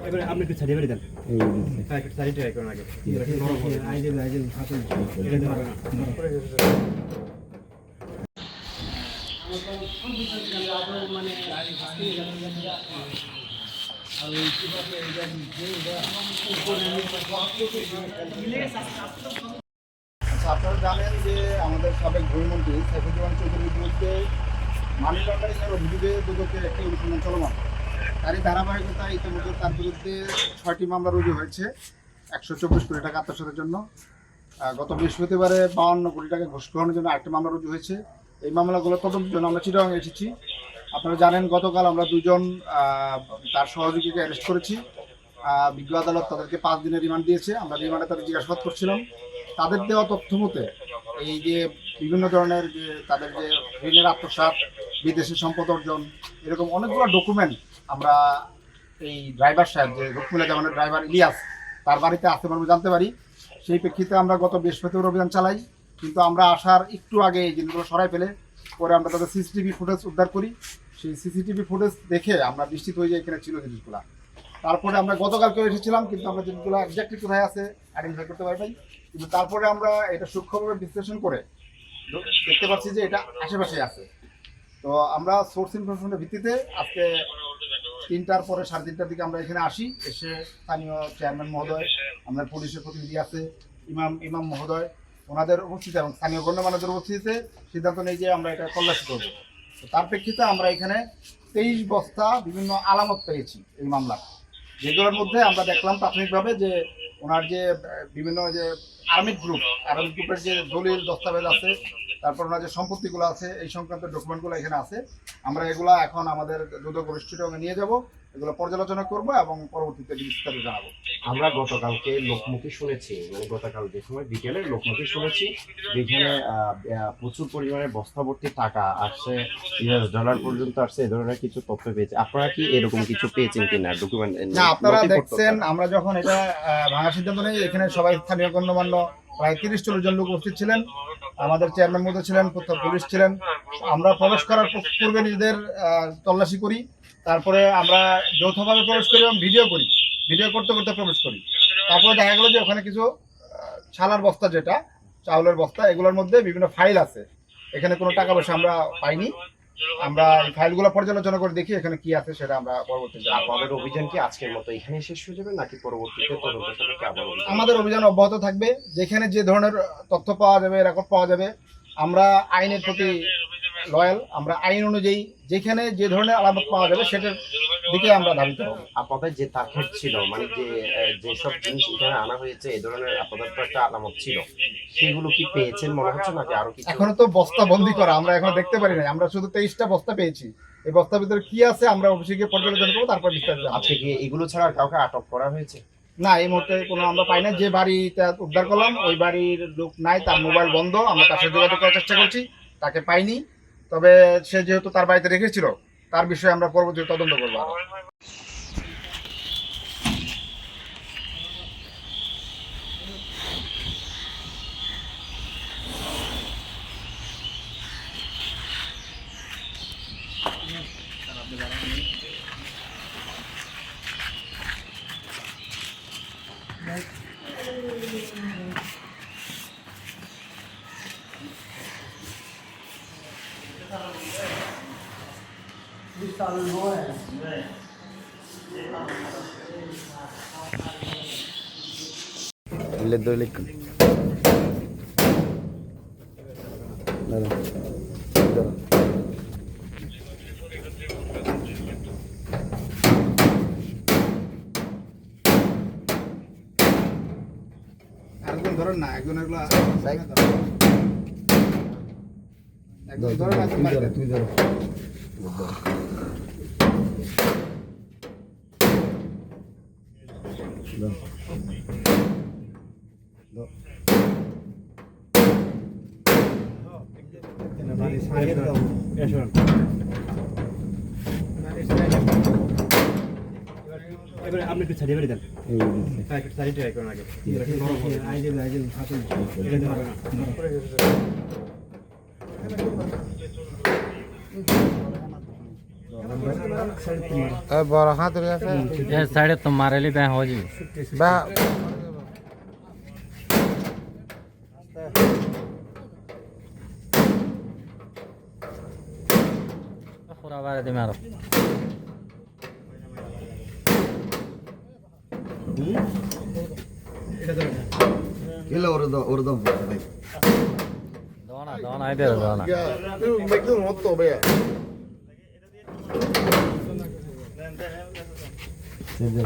এবারে আপনি একটু ছাড়িয়ে দেন একটু ছাড়িয়ে ট্রাই করুন আগে আপনারা জানেন যে আমাদের সাবেক গৃহমন্ত্রী সাইফুজ্জামান চৌধুরীর বিরুদ্ধে মানি লন্ডারিংয়ের অভিযোগে দুদকের একটি অনুসন্ধান চলমান। তারই ধারাবাহিকতা ইতিমধ্যে তার বিরুদ্ধে 6টি মামলা রুজু হয়েছে 124 কোটি টাকা আত্মসাতের জন্য। গত বৃহস্পতিবারে 52 কোটি টাকা ঘুষ গ্রহণের জন্য আরেকটি মামলা রুজু হয়েছে। এই মামলাগুলো তদন্তের জন্য আমরা চিটাগাং এসেছি। আপনারা জানেন গতকাল আমরা দুজন তার সহযোগীকে অ্যারেস্ট করেছি। বিজ্ঞ আদালত তাদেরকে 5 দিনের রিমান্ড দিয়েছে। আমরা রিমান্ডে তাদের জিজ্ঞাসাবাদ করছিলাম। তাদের দেওয়া তথ্য মতে এই যে বিভিন্ন ধরনের যে তাদের যে ঋণের আত্মসাৎ, বিদেশি সম্পদ অর্জন, এরকম অনেকগুলো ডকুমেন্ট আমরা এই ড্রাইভার সাহেব যে রকমুল্লাহ জামানের ড্রাইভার ইলিয়াস তার বাড়িতে আসতে পারবো জানতে পারি। সেই প্রেক্ষিতে আমরা গত বৃহস্পতিবার অভিযান চালাই, কিন্তু আমরা আসার একটু আগে এই জিনিসগুলো সরাই ফেলে পরে আমরা তাদের সিসিটিভি ফুটেজ উদ্ধার করি। সেই সিসিটিভি ফুটেজ দেখে আমরা নিশ্চিত হয়ে যাই এখানে ছিল জিনিসগুলো। তারপরে আমরা গতকালকেও এসেছিলাম, কিন্তু আমরা জিনিসগুলো এক্স্যাক্টলি কোথায় আছে আইডেন্টিফাই করতে পারি নাই। কিন্তু তারপরে আমরা এটা সূক্ষ্মভাবে বিশ্লেষণ করে দেখতে পাচ্ছি যে এটা আশেপাশে আছে। তো আমরা সোর্স ইনফরমেশনের ভিত্তিতে আজকে 3টার পরে 3:30টার দিকে আমরা এখানে আসি। এসে স্থানীয় চেয়ারম্যান মহোদয়, আমাদের পুলিশের প্রতিনিধি আছে, ইমাম মহোদয়, ওনাদের উপস্থিতি এবং স্থানীয় গণ্যমান্যদের উপস্থিতিতে সিদ্ধান্ত নেই যে আমরা এটা তল্লাশি করব। তো তার প্রেক্ষিতে আমরা এখানে 23 বস্তা বিভিন্ন আলামত পেয়েছি এই মামলা, যেগুলোর মধ্যে আমরা দেখলাম প্রাথমিকভাবে যে ওনার যে বিভিন্ন যে আর্মি গ্রুপের যে দলিল দস্তাবেজ আছে, তারপর ওনার যে সম্পত্তিগুলো আছে, এই সংক্রান্ত ডকুমেন্টগুলো এখানে আছে। আমরা এগুলা এখন আমাদের দুদক গরিষ্ঠকে নিয়ে যাব, এগুলো পর্যালোচনা করব এবং পরবর্তীতে বিস্তারিত জানাবো। আমরা গতকালকে লোকমুখে শুনেছি, মানে গতকাল যে সময় বিকেলে লোকমুখে শুনেছি যেখানে প্রচুর পরিমাণে বস্তাভর্তি টাকা আসছে, $US পর্যন্ত আসছে, এই ধরনের কিছু তথ্য পেয়েছে। আপনারা কি এরকম কিছু পেয়েছেন কিনা ডকুমেন্ট? না, আপনারা দেখছেন আমরা যখন এটা ভাঙার সিদ্ধান্ত নেই, এখানে সবাই স্থানীয় গণ্যমান্য প্রায় 30-40 জন লোক উপস্থিত ছিলেন। আমাদের চেয়ারম্যান মধ্যে ছিলেন, পুলিশ ছিলেন। আমরা প্রবেশ করার পূর্বে নিজেদের তল্লাশি করি, তারপরে আমরা যৌথভাবে প্রবেশ করি এবং ভিডিও করতে করতে প্রবেশ করি। তারপরে দেখা গেল যে ওখানে কিছু ছালার বস্তা, যেটা চাউলের বস্তা, এগুলোর মধ্যে বিভিন্ন ফাইল আছে। এখানে কোনো টাকা পয়সা আমরা পাইনি। আমরা এই ফাইলগুলো পর্যালোচনা করে দেখি এখানে কি আছে, সেটা আমরা পরবর্তীতে। আপনাদের অভিযান কি আজকের মতো এখানে শেষ হয়ে যাবে নাকি পরবর্তীতে তদন্ত সাপেক্ষে আবার? আমাদের অভিযান অব্যাহত থাকবে। যেখানে যে ধরনের তথ্য পাওয়া যাবে, রেকর্ড পাওয়া যাবে, আমরা আইনের প্রতি লয়াল। আমরা আইন অনুযায়ী যেখানে যে ধরনের আলামত পাওয়া যাবে সেটার দিকে আমরা ধাবিত হব। আপনাদের যে টার্গেট ছিল, মানে যেসব জিনিস এখানে আনা হয়েছে, এই ধরনের আপনাদের তো একটা আলামত ছিল, সেগুলো কি পেয়েছেন মনে হচ্ছে নাকি আরো কিছু? এখনো তো বস্তা বন্দি করা, আমরা এখনো দেখতে পারি না। আমরা শুধু 23টা বস্তা পেয়েছি। এই বস্তার ভিতরে কি আছে আমরা অফিসে গিয়ে পর্যালোচনা করবো, তারপর বিস্তারিত। আজকে কি এগুলো ছাড়া কাউকে আটক করা হয়েছে? না, এই মুহূর্তে কোনো আমরা পাই না। যে বাড়িটা উদ্ধার করলাম ওই বাড়ির লোক নাই, তার মোবাইল বন্ধ। আমরা তার সাথে যোগাযোগ করার চেষ্টা করছি, তাকে পাইনি। তবে সে যেহেতু তার বাড়িতে রেখেছিল, তার বিষয়ে আমরা পরবর্তী তদন্ত করবো। একজন ধরেন না, একজন এগুলো একজন ধরেন না, তুই ধরো। এবারে আপনি একটু ছাড়িয়ে দেন একটু ছাড়িয়ে ট্রাই করুন আগে বড় হাতুড়ি আছে साइड तो मारे ली बह हो जी বা पूरा बारे दे मारो ಇಲ್ಲ ಅವ್ರದ್ದು दोना दोना इधर दोना ಮೆಕ್ದು ಹೊತ್ತು ಬೇ सीधे